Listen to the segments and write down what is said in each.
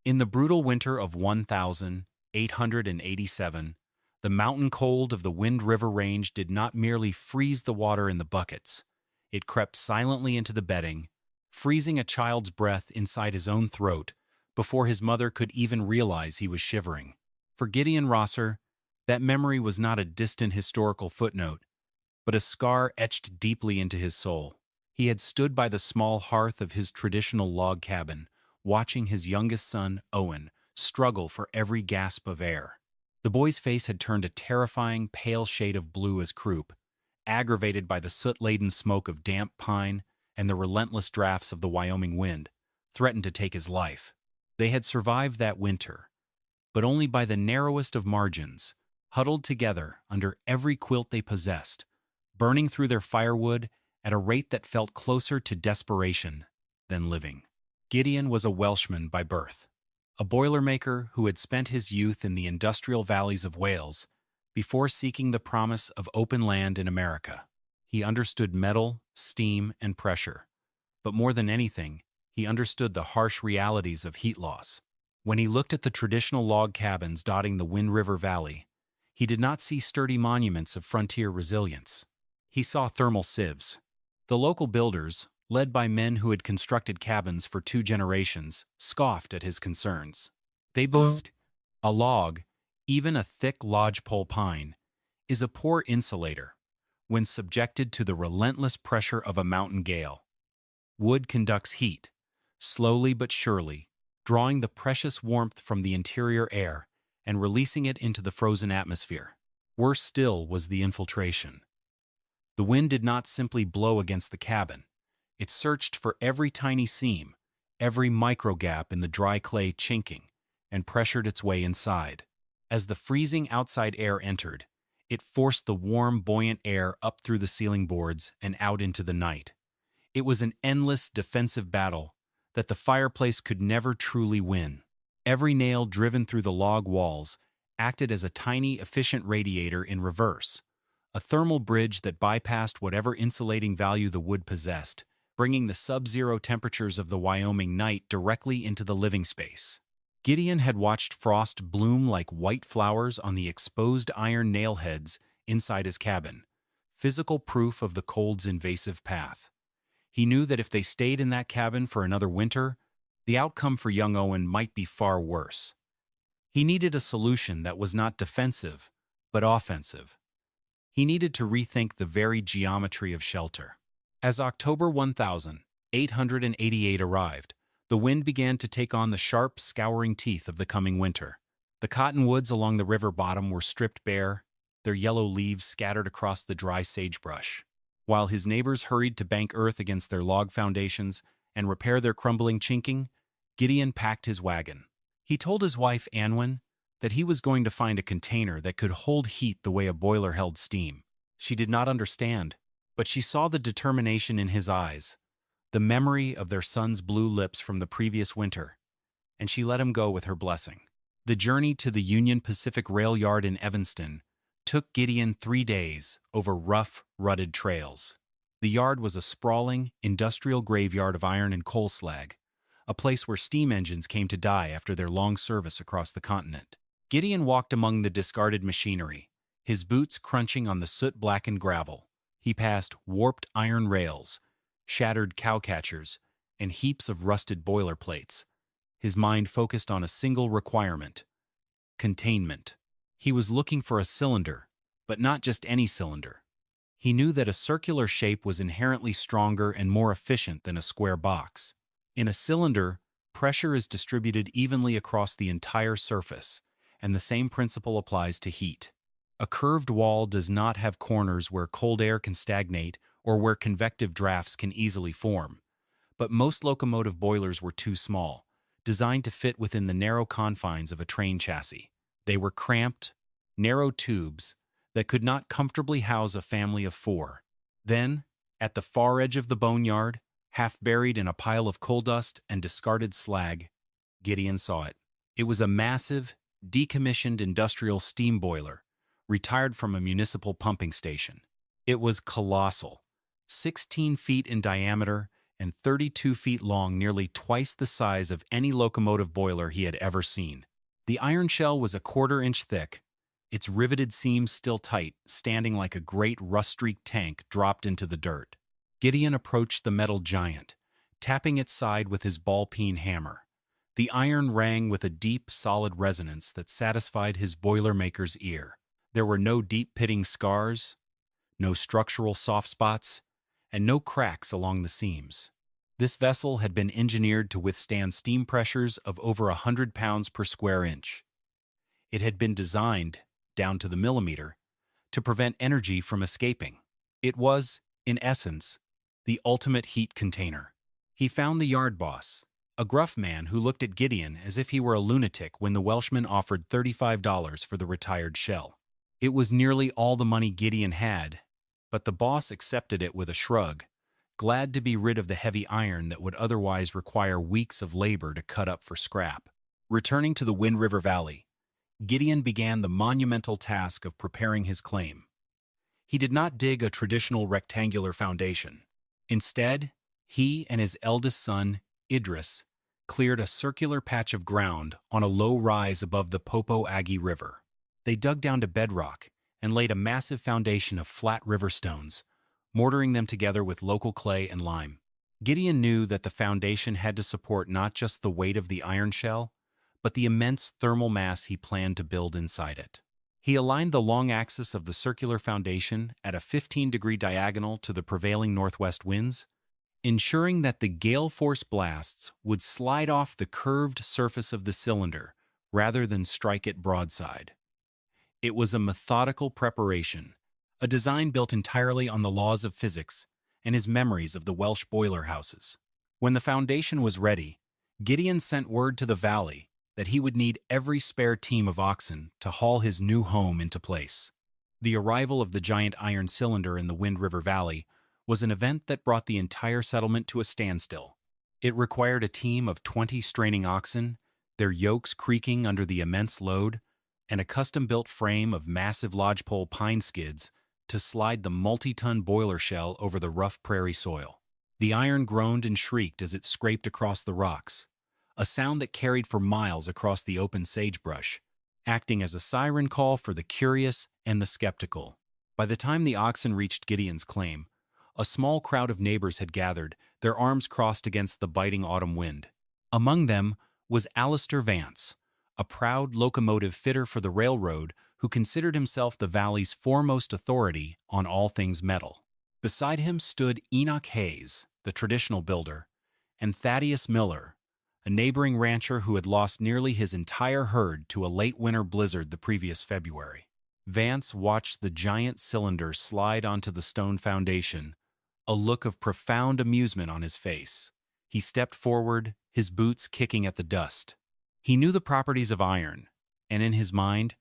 In the brutal winter of 1887, the mountain cold of the Wind River Range did not merely freeze the water in the buckets. It crept silently into the bedding, freezing a child's breath inside his own throat before his mother could even realize he was shivering. For Gideon Rosser, that memory was not a distant historical footnote, but a scar etched deeply into his soul. He had stood by the small hearth of his traditional log cabin, watching his youngest son, Owen, struggle for every gasp of air. The boy's face had turned a terrifying, pale shade of blue as croup, aggravated by the soot-laden smoke of damp pine and the relentless drafts of the Wyoming wind, threatened to take his life. They had survived that winter, but only by the narrowest of margins, huddled together under every quilt they possessed, burning through their firewood at a rate that felt closer to desperation than living. Gideon was a Welshman by birth, a boilermaker who had spent his youth in the industrial valleys of Wales before seeking the promise of open land in America. He understood metal, steam, and pressure, but more than anything, he understood the harsh realities of heat loss. When he looked at the traditional log cabins dotting the Wind River Valley, he did not see sturdy monuments of frontier resilience. He saw thermal sieves. The local builders, led by men who had constructed cabins for 2 generations, scoffed at his concerns. They boasted, "A log, even a thick lodgepole pine, is a poor insulator when subjected to the relentless pressure of a mountain gale. Wood conducts heat, slowly but surely, drawing the precious warmth from the interior air and releasing it into the frozen atmosphere. Worse still was the infiltration. The wind did not simply blow against the cabin. It searched for every tiny seam, every micro-gap in the dry clay chinking, and pressured its way inside. As the freezing outside air entered, it forced the warm, buoyant air up through the ceiling boards and out into the night. It was an endless defensive battle that the fireplace could never truly win. Every nail driven through the log walls acted as a tiny, efficient radiator in reverse, a thermal bridge that bypassed whatever insulating value the wood possessed, bringing the sub-zero temperatures of the Wyoming night directly into the living space. Gideon had watched frost bloom like white flowers on the exposed iron nail heads inside his cabin, physical proof of the cold's invasive path. He knew that if they stayed in that cabin for another winter, the outcome for young Owen might be far worse. He needed a solution that was not defensive, but offensive. He needed to rethink the very geometry of shelter. As October 1888 arrived, the wind began to take on the sharp, scouring teeth of the coming winter. The cottonwoods along the river bottom were stripped bare, their yellow leaves scattered across the dry sagebrush. While his neighbors hurried to bank earth against their log foundations and repair their crumbling chinking, Gideon packed his wagon. He told his wife, Anwen, that he was going to find a container that could hold heat the way a boiler held steam. She did not understand, but she saw the determination in his eyes, the memory of their son's blue lips from the previous winter, and she let him go with her blessing. The journey to the Union Pacific Rail Yard in Evanston took Gideon 3 days over rough, rutted trails. The yard was a sprawling, industrial graveyard of iron and coal slag, a place where steam engines came to die after their long service across the continent. Gideon walked among the discarded machinery, his boots crunching on the soot-blackened gravel. He passed warped iron rails, shattered cowcatchers, and heaps of rusted boiler plates. His mind focused on a single requirement: containment. He was looking for a cylinder, but not just any cylinder. He knew that a circular shape was inherently stronger and more efficient than a square box. In a cylinder, pressure is distributed evenly across the entire surface, and the same principle applies to heat. A curved wall does not have corners where cold air can stagnate or where convective drafts can easily form. But most locomotive boilers were too small, designed to fit within the narrow confines of a train chassis. They were cramped, narrow tubes that could not comfortably house a family of 4. Then, at the far edge of the boneyard, half buried in a pile of coal dust and discarded slag, Gideon saw it. It was a massive, decommissioned industrial steam boiler, retired from a municipal pumping station. It was colossal, 16 feet in diameter and 32 feet long, nearly twice the size of any locomotive boiler he had ever seen. The iron shell was a quarter-inch thick, its riveted seams still tight, standing like a great rust-streaked tank dropped into the dirt. Gideon approached the metal giant, tapping its side with his ball-peen hammer. The iron rang with a deep, solid resonance that satisfied his boilermaker's ear. There were no deep-pitting scars, no structural soft spots, and no cracks along the seams. This vessel had been engineered to withstand steam pressures of over 100 pounds per square inch. It had been designed, down to the millimeter, to prevent energy from escaping. It was, in essence, the ultimate heat container. He found the yard boss, a gruff man who looked at Gideon as if he were a lunatic when the Welshman offered $35 for the retired shell. It was nearly all the money Gideon had, but the boss accepted it with a shrug, glad to be rid of the heavy iron that would otherwise require weeks of labor to cut up for scrap. Returning to the Wind River Valley, Gideon began the monumental task of preparing his claim. He did not dig a traditional rectangular foundation. Instead, he and his eldest son, Idris, cleared a circular patch of ground on a low rise above the Popo-Aggie River. They dug down to bedrock and laid a massive foundation of flat river stones, mortaring them together with local clay and lime. Gideon knew that the foundation had to support not just the weight of the iron shell, but the immense thermal mass he planned to build inside it. He aligned the long axis of the circular foundation at a 15-degree diagonal to the prevailing northwest winds, ensuring that the gale-force blasts would slide off the curved surface of the cylinder rather than strike it broadside. It was a methodical preparation, a design built entirely on the laws of physics and his memories of the Welsh boiler houses. When the foundation was ready, Gideon sent word to the valley that he would need every spare team of oxen to haul his new home into place. The arrival of the giant iron cylinder in the Wind River Valley was an event that brought the entire settlement to a standstill. It required a team of 20 straining oxen, their yokes creaking under the immense load, and a custom-built frame of massive lodgepole pine skids to slide the multi-ton boiler shell over the rough prairie soil. The iron groaned and shrieked as it scraped across the rocks, a sound that carried for miles across the open sagebrush, acting as a siren call for the curious and the skeptical. By the time the oxen reached Gideon's claim, a small crowd of neighbors had gathered, their arms crossed against the biting autumn wind. Among them was Alistair Vance, a proud locomotive fitter for the railroad who considered himself the valley's foremost authority on all things metal. Beside him stood Enoch Hayes, the traditional builder, and Thaddeus Miller, a neighboring rancher who had lost nearly his entire herd to a late winter blizzard the previous February. Vance watched the giant cylinder slide onto the stone foundation, a look of profound amusement on his face. He stepped forward, his boots kicking at the dust. He knew the properties of iron, and in his mind,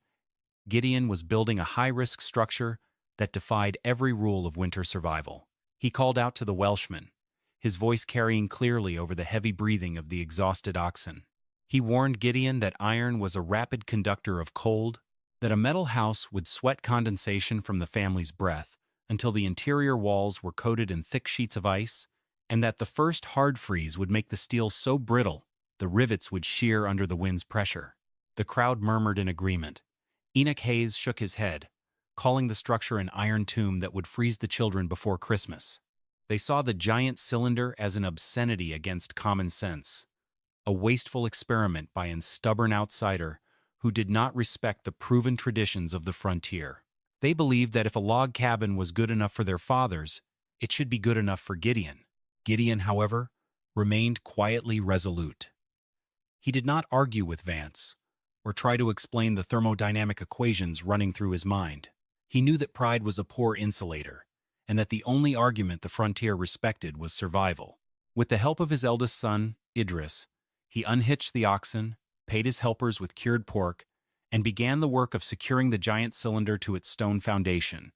Gideon was building a high-risk structure that defied every rule of winter survival. He called out to the Welshman, his voice carrying clearly over the heavy breathing of the exhausted oxen. He warned Gideon that iron was a rapid conductor of cold, that a metal house would sweat condensation from the family's breath until the interior walls were coated in thick sheets of ice, and that the first hard freeze would make the steel so brittle the rivets would shear under the wind's pressure. The crowd murmured in agreement. Enoch Hayes shook his head, calling the structure an iron tomb that would freeze the children before Christmas. They saw the giant cylinder as an obscenity against common sense, a wasteful experiment by a stubborn outsider who did not respect the proven traditions of the frontier. They believed that if a log cabin was good enough for their fathers, it should be good enough for Gideon. Gideon, however, remained quietly resolute. He did not argue with Vance, or try to explain the thermodynamic equations running through his mind. He knew that pride was a poor insulator, and that the only argument the frontier respected was survival. With the help of his eldest son, Idris, he unhitched the oxen, paid his helpers with cured pork, and began the work of securing the giant cylinder to its stone foundation.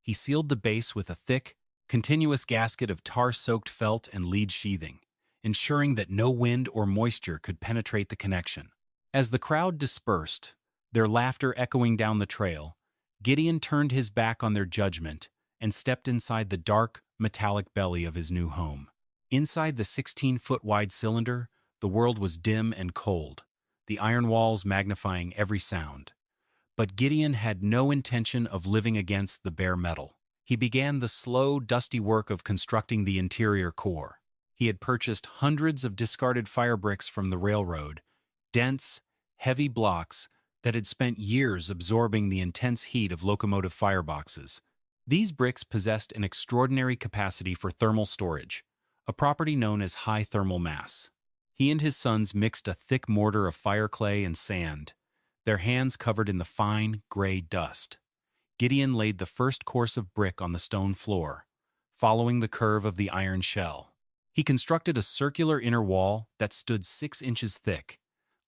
He sealed the base with a thick, continuous gasket of tar-soaked felt and lead sheathing, ensuring that no wind or moisture could penetrate the connection. As the crowd dispersed, their laughter echoing down the trail, Gideon turned his back on their judgment and stepped inside the dark, metallic belly of his new home. Inside the 16-foot-wide cylinder, the world was dim and cold, the iron walls magnifying every sound. But Gideon had no intention of living against the bare metal. He began the slow, dusty work of constructing the interior core. He had purchased hundreds of discarded firebricks from the railroad, dense, heavy blocks that had spent years absorbing the intense heat of locomotive fireboxes. These bricks possessed an extraordinary capacity for thermal storage, a property known as high thermal mass. He and his sons mixed a thick mortar of fireclay and sand, their hands covered in the fine, gray dust. Gideon laid the first course of brick on the stone floor, following the curve of the iron shell. He constructed a circular inner wall that stood 6 inches thick,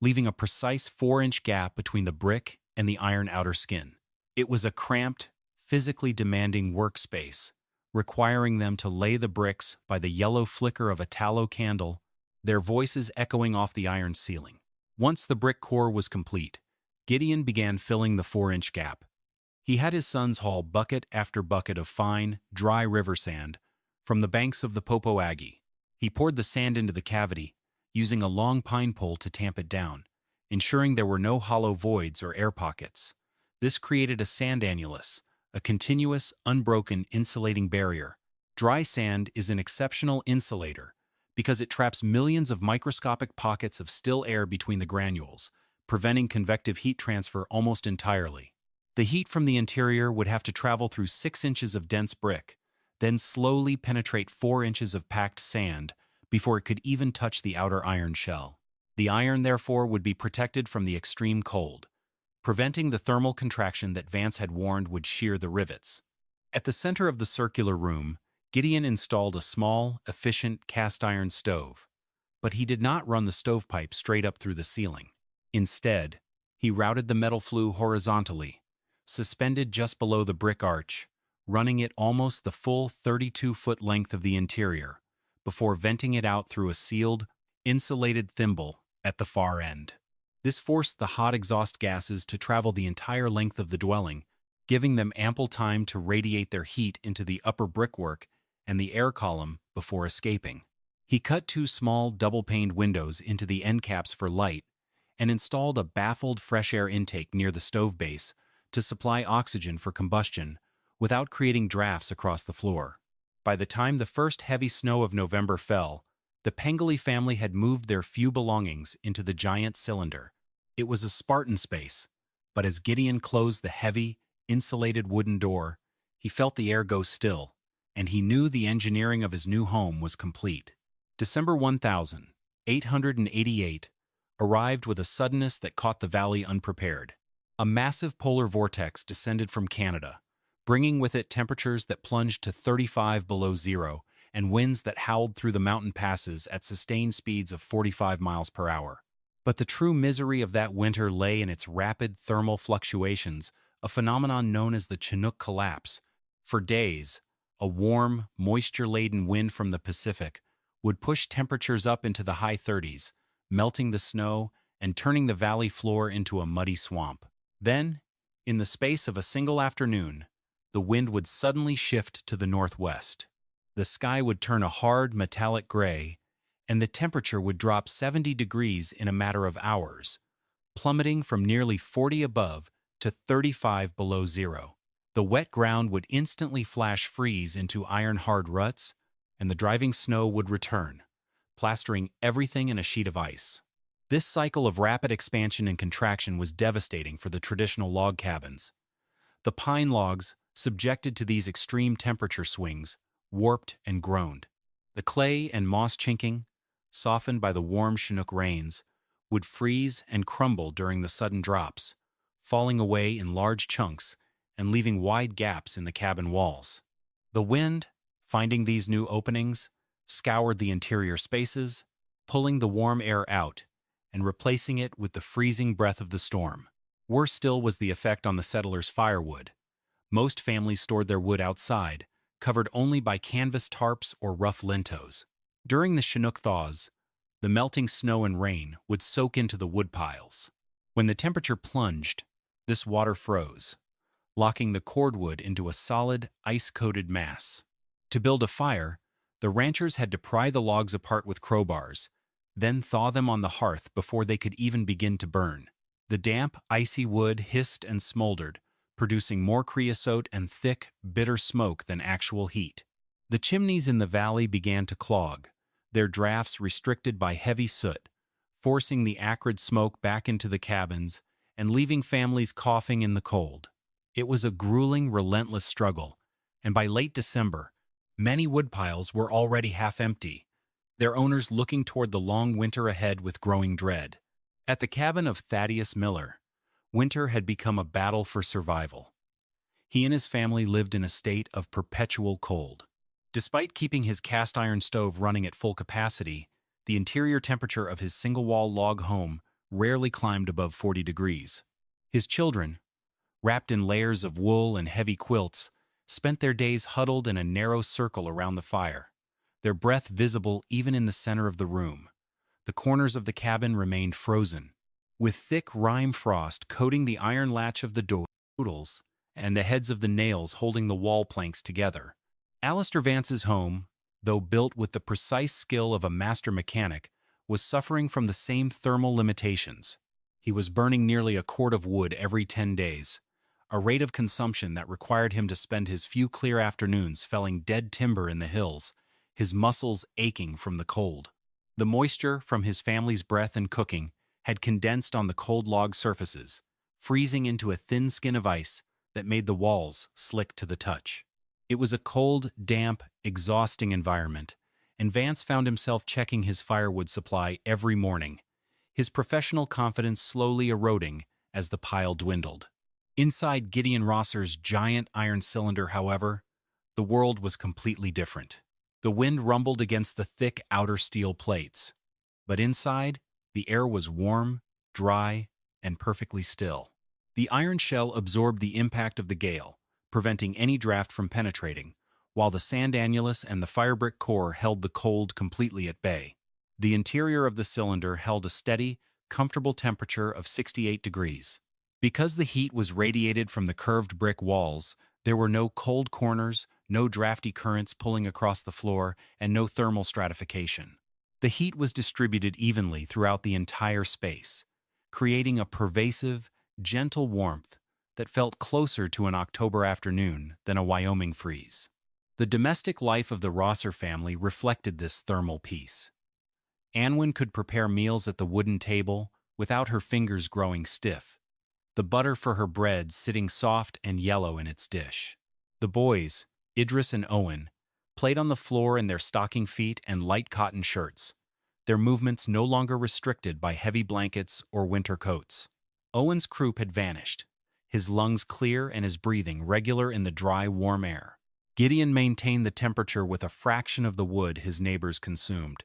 leaving a precise 4-inch gap between the brick and the iron outer skin. It was a cramped, physically demanding workspace, requiring them to lay the bricks by the yellow flicker of a tallow candle, their voices echoing off the iron ceiling. Once the brick core was complete, Gideon began filling the 4-inch gap. He had his sons haul bucket after bucket of fine, dry river sand from the banks of the Popo Aggie. He poured the sand into the cavity, using a long pine pole to tamp it down, ensuring there were no hollow voids or air pockets. This created a sand annulus, a continuous, unbroken insulating barrier. Dry sand is an exceptional insulator because it traps millions of microscopic pockets of still air between the granules, preventing convective heat transfer almost entirely. The heat from the interior would have to travel through 6 inches of dense brick, then slowly penetrate 4 inches of packed sand before it could even touch the outer iron shell. The iron, therefore, would be protected from the extreme cold, preventing the thermal contraction that Vance had warned would shear the rivets. At the center of the circular room, Gideon installed a small, efficient cast-iron stove, but he did not run the stovepipe straight up through the ceiling. Instead, he routed the metal flue horizontally, suspended just below the brick arch, running it almost the full 32-foot length of the interior, before venting it out through a sealed, insulated thimble at the far end. This forced the hot exhaust gases to travel the entire length of the dwelling, giving them ample time to radiate their heat into the upper brickwork and the air column before escaping. He cut 2 small, double-paned windows into the end caps for light and installed a baffled fresh air intake near the stove base to supply oxygen for combustion without creating drafts across the floor. By the time the first heavy snow of November fell, the Pengele family had moved their few belongings into the giant cylinder. It was a Spartan space, but as Gideon closed the heavy, insulated wooden door, he felt the air go still, and he knew the engineering of his new home was complete. December 1888 arrived with a suddenness that caught the valley unprepared. A massive polar vortex descended from Canada, bringing with it temperatures that plunged to 35 below zero and winds that howled through the mountain passes at sustained speeds of 45 miles per hour. But the true misery of that winter lay in its rapid thermal fluctuations, a phenomenon known as the Chinook collapse. For days, a warm, moisture-laden wind from the Pacific would push temperatures up into the high 30s, melting the snow and turning the valley floor into a muddy swamp. Then, in the space of a single afternoon, the wind would suddenly shift to the northwest. The sky would turn a hard, metallic gray, and the temperature would drop 70 degrees in a matter of hours, plummeting from nearly 40 above to 35 below zero. The wet ground would instantly flash freeze into iron-hard ruts, and the driving snow would return, plastering everything in a sheet of ice. This cycle of rapid expansion and contraction was devastating for the traditional log cabins. The pine logs, subjected to these extreme temperature swings, warped and groaned. The clay and moss chinking, softened by the warm Chinook rains, would freeze and crumble during the sudden drops, falling away in large chunks and leaving wide gaps in the cabin walls. The wind, finding these new openings, scoured the interior spaces, pulling the warm air out and replacing it with the freezing breath of the storm. Worse still was the effect on the settlers' firewood. Most families stored their wood outside, covered only by canvas tarps or rough lintos. During the Chinook thaws, the melting snow and rain would soak into the wood piles. When the temperature plunged, this water froze, locking the cordwood into a solid, ice-coated mass. To build a fire, The ranchers had to pry the logs apart with crowbars, then thaw them on the hearth before they could even begin to burn. The damp, icy wood hissed and smoldered, producing more creosote and thick, bitter smoke than actual heat. The chimneys in the valley began to clog, their drafts restricted by heavy soot, forcing the acrid smoke back into the cabins and leaving families coughing in the cold. It was a grueling, relentless struggle, and by late December, many woodpiles were already half empty, their owners looking toward the long winter ahead with growing dread. At the cabin of Thaddeus Miller, winter had become a battle for survival. He and his family lived in a state of perpetual cold. Despite keeping his cast-iron stove running at full capacity, the interior temperature of his single-wall log home rarely climbed above 40 degrees. His children, wrapped in layers of wool and heavy quilts, spent their days huddled in a narrow circle around the fire, their breath visible even in the center of the room. The corners of the cabin remained frozen, with thick rime frost coating the iron latch of the doodles and the heads of the nails holding the wall planks together. Alistair Vance's home, though built with the precise skill of a master mechanic, was suffering from the same thermal limitations. He was burning nearly a cord of wood every 10 days, a rate of consumption that required him to spend his few clear afternoons felling dead timber in the hills, his muscles aching from the cold. The moisture from his family's breath and cooking had condensed on the cold log surfaces, freezing into a thin skin of ice that made the walls slick to the touch. It was a cold, damp, exhausting environment, and Vance found himself checking his firewood supply every morning, his professional confidence slowly eroding as the pile dwindled. Inside Gideon Rosser's giant iron cylinder, however, the world was completely different. The wind rumbled against the thick outer steel plates, but inside, the air was warm, dry, and perfectly still. The iron shell absorbed the impact of the gale, preventing any draft from penetrating, while the sand annulus and the firebrick core held the cold completely at bay. The interior of the cylinder held a steady, comfortable temperature of 68 degrees. Because the heat was radiated from the curved brick walls, there were no cold corners, no drafty currents pulling across the floor, and no thermal stratification. The heat was distributed evenly throughout the entire space, creating a pervasive, gentle warmth that felt closer to an October afternoon than a Wyoming freeze. The domestic life of the Rosser family reflected this thermal peace. Anwen could prepare meals at the wooden table without her fingers growing stiff, the butter for her bread sitting soft and yellow in its dish. The boys, Idris and Owen, played on the floor in their stocking feet and light cotton shirts, their movements no longer restricted by heavy blankets or winter coats. Owen's croup had vanished, his lungs clear and his breathing regular in the dry, warm air. Gideon maintained the temperature with a fraction of the wood his neighbors consumed,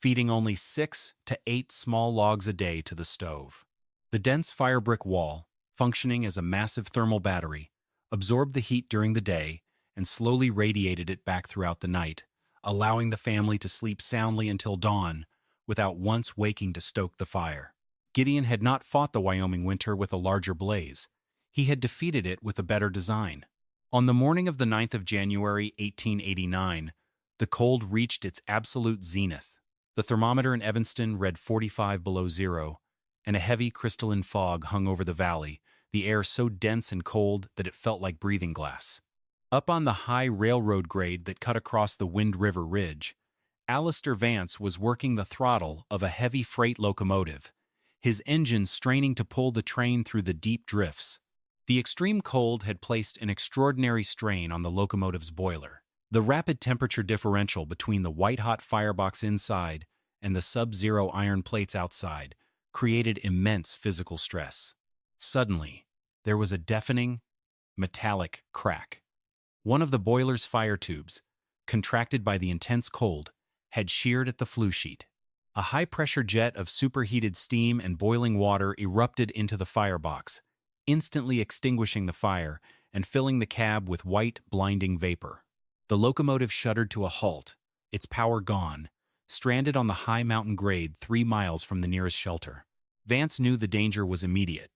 feeding only 6 to 8 small logs a day to the stove. The dense firebrick wall, functioning as a massive thermal battery, absorbed the heat during the day and slowly radiated it back throughout the night, allowing the family to sleep soundly until dawn without once waking to stoke the fire. Gideon had not fought the Wyoming winter with a larger blaze. He had defeated it with a better design. On the morning of the 9th of January, 1889, the cold reached its absolute zenith. The thermometer in Evanston read 45 below zero, and a heavy crystalline fog hung over the valley, the air so dense and cold that it felt like breathing glass. Up on the high railroad grade that cut across the Wind River Ridge, Alistair Vance was working the throttle of a heavy freight locomotive, his engine straining to pull the train through the deep drifts. The extreme cold had placed an extraordinary strain on the locomotive's boiler. The rapid temperature differential between the white-hot firebox inside and the sub-zero iron plates outside created immense physical stress. Suddenly, there was a deafening, metallic crack. One of the boiler's fire tubes, contracted by the intense cold, had sheared at the flue sheet. A high-pressure jet of superheated steam and boiling water erupted into the firebox, instantly extinguishing the fire and filling the cab with white, blinding vapor. The locomotive shuddered to a halt, its power gone, stranded on the high mountain grade 3 miles from the nearest shelter. Vance knew the danger was immediate.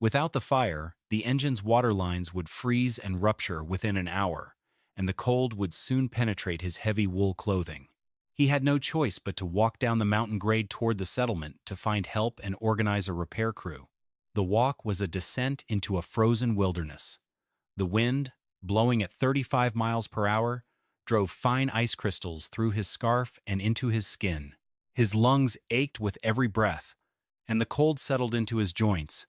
Without the fire, the engine's water lines would freeze and rupture within an hour, and the cold would soon penetrate his heavy wool clothing. He had no choice but to walk down the mountain grade toward the settlement to find help and organize a repair crew. The walk was a descent into a frozen wilderness. The wind, blowing at 35 miles per hour, drove fine ice crystals through his scarf and into his skin. His lungs ached with every breath, and the cold settled into his joints,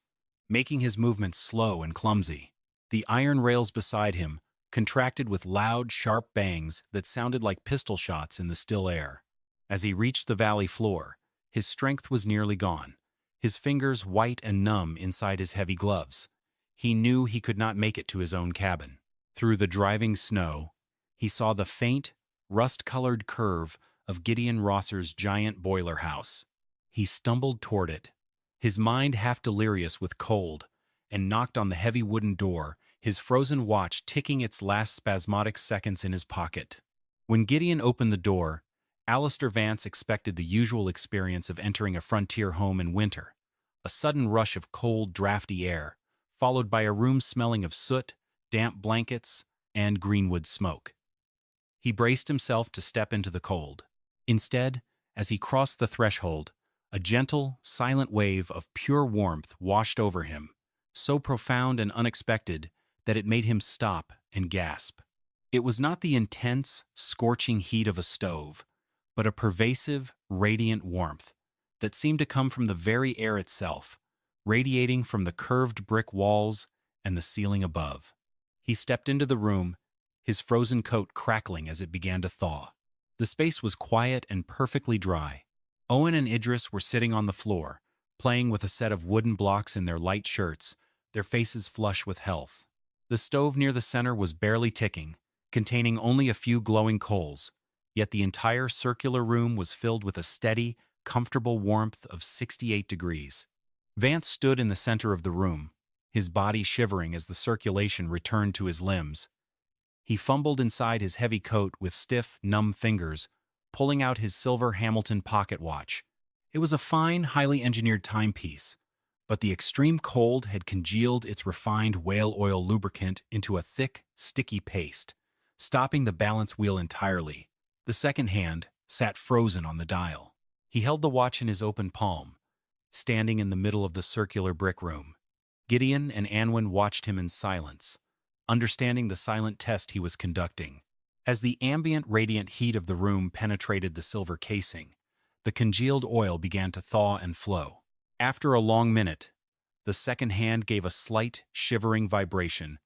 making his movements slow and clumsy. The iron rails beside him contracted with loud, sharp bangs that sounded like pistol shots in the still air. As he reached the valley floor, his strength was nearly gone, his fingers white and numb inside his heavy gloves. He knew he could not make it to his own cabin. Through the driving snow, he saw the faint, rust-colored curve of Gideon Rosser's giant boiler house. He stumbled toward it, his mind half delirious with cold, and knocked on the heavy wooden door, his frozen watch ticking its last spasmodic seconds in his pocket. When Gideon opened the door, Alistair Vance expected the usual experience of entering a frontier home in winter, a sudden rush of cold, drafty air, followed by a room smelling of soot, damp blankets, and greenwood smoke. He braced himself to step into the cold. Instead, as he crossed the threshold, a gentle, silent wave of pure warmth washed over him, so profound and unexpected that it made him stop and gasp. It was not the intense, scorching heat of a stove, but a pervasive, radiant warmth that seemed to come from the very air itself, radiating from the curved brick walls and the ceiling above. He stepped into the room, his frozen coat crackling as it began to thaw. The space was quiet and perfectly dry. Owen and Idris were sitting on the floor, playing with a set of wooden blocks in their light shirts, their faces flush with health. The stove near the center was barely ticking, containing only a few glowing coals, yet the entire circular room was filled with a steady, comfortable warmth of 68 degrees. Vance stood in the center of the room, his body shivering as the circulation returned to his limbs. He fumbled inside his heavy coat with stiff, numb fingers, pulling out his silver Hamilton pocket watch. It was a fine, highly engineered timepiece, but the extreme cold had congealed its refined whale oil lubricant into a thick, sticky paste, stopping the balance wheel entirely. The second hand sat frozen on the dial. He held the watch in his open palm, standing in the middle of the circular brick room. Gideon and Anwen watched him in silence, understanding the silent test he was conducting. As the ambient, radiant heat of the room penetrated the silver casing, the congealed oil began to thaw and flow. After a long minute, the second hand gave a slight, shivering vibration,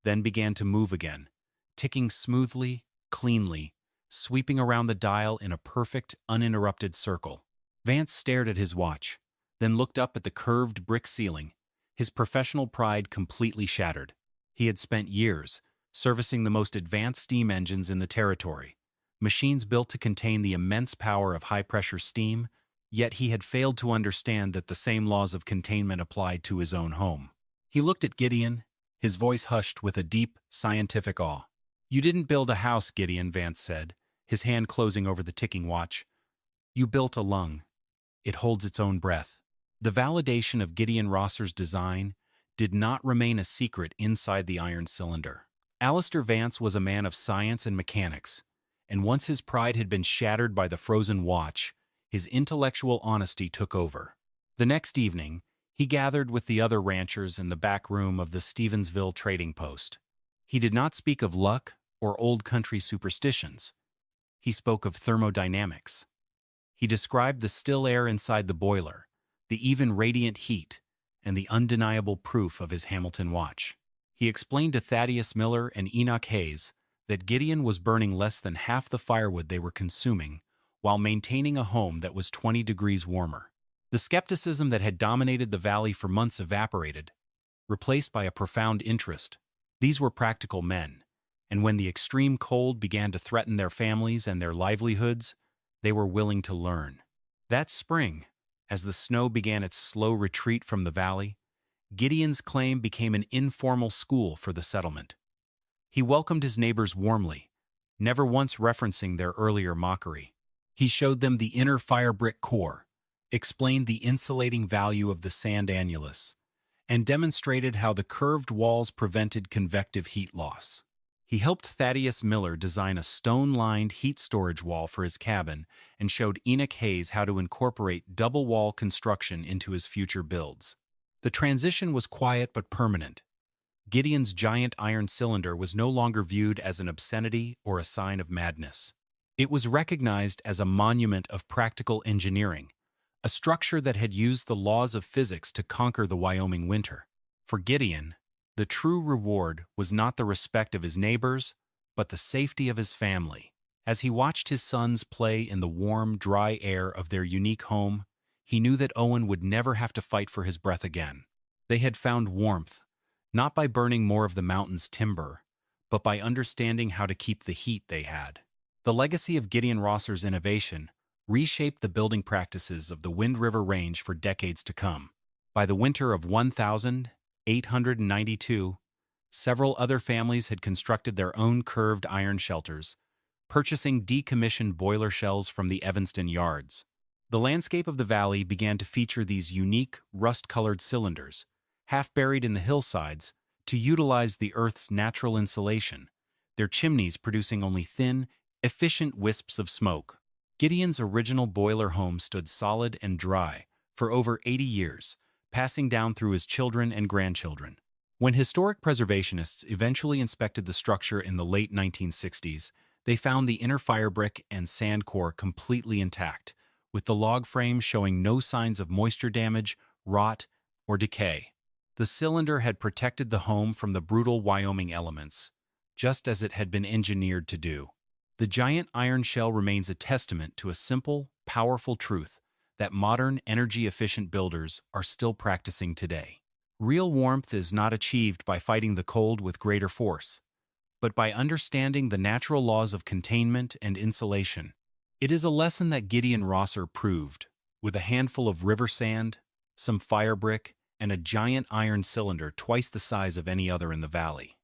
then began to move again, ticking smoothly, cleanly, sweeping around the dial in a perfect, uninterrupted circle. Vance stared at his watch, then looked up at the curved brick ceiling, his professional pride completely shattered. He had spent years servicing the most advanced steam engines in the territory, machines built to contain the immense power of high-pressure steam, yet he had failed to understand that the same laws of containment applied to his own home. He looked at Gideon, his voice hushed with a deep, scientific awe. "You didn't build a house, Gideon," Vance said, his hand closing over the ticking watch. "You built a lung. It holds its own breath." The validation of Gideon Rosser's design did not remain a secret inside the iron cylinder. Alistair Vance was a man of science and mechanics, and once his pride had been shattered by the frozen watch, his intellectual honesty took over. The next evening, he gathered with the other ranchers in the back room of the Stevensville trading post. He did not speak of luck or old country superstitions. He spoke of thermodynamics. He described the still air inside the boiler, the even radiant heat, and the undeniable proof of his Hamilton watch. He explained to Thaddeus Miller and Enoch Hayes that Gideon was burning less than half the firewood they were consuming while maintaining a home that was 20 degrees warmer. The skepticism that had dominated the valley for months evaporated, replaced by a profound interest. These were practical men, and when the extreme cold began to threaten their families and their livelihoods, they were willing to learn. That spring, as the snow began its slow retreat from the valley, Gideon's claim became an informal school for the settlement. He welcomed his neighbors warmly, never once referencing their earlier mockery. He showed them the inner firebrick core, explained the insulating value of the sand annulus, and demonstrated how the curved walls prevented convective heat loss. He helped Thaddeus Miller design a stone-lined heat storage wall for his cabin and showed Enoch Hayes how to incorporate double-wall construction into his future builds. The transition was quiet but permanent. Gideon's giant iron cylinder was no longer viewed as an obscenity or a sign of madness. It was recognized as a monument of practical engineering, a structure that had used the laws of physics to conquer the Wyoming winter. For Gideon, the true reward was not the respect of his neighbors, but the safety of his family. As he watched his sons play in the warm, dry air of their unique home, he knew that Owen would never have to fight for his breath again. They had found warmth, not by burning more of the mountain's timber, but by understanding how to keep the heat they had. The legacy of Gideon Rosser's innovation reshaped the building practices of the Wind River Range for decades to come. By the winter of 1892, several other families had constructed their own curved iron shelters, purchasing decommissioned boiler shells from the Evanston yards. The landscape of the valley began to feature these unique, rust-colored cylinders, half buried in the hillsides, to utilize the Earth's natural insulation, their chimneys producing only thin, efficient wisps of smoke. Gideon's original boiler home stood solid and dry for over 80 years, passing down through his children and grandchildren. When historic preservationists eventually inspected the structure in the late 1960s, they found the inner firebrick and sand core completely intact, with the log frame showing no signs of moisture damage, rot, or decay. The cylinder had protected the home from the brutal Wyoming elements, just as it had been engineered to do. The giant iron shell remains a testament to a simple, powerful truth that modern, energy-efficient builders are still practicing today. Real warmth is not achieved by fighting the cold with greater force, but by understanding the natural laws of containment and insulation. It is a lesson that Gideon Rosser proved, with a handful of river sand, some firebrick, and a giant iron cylinder twice the size of any other in the valley.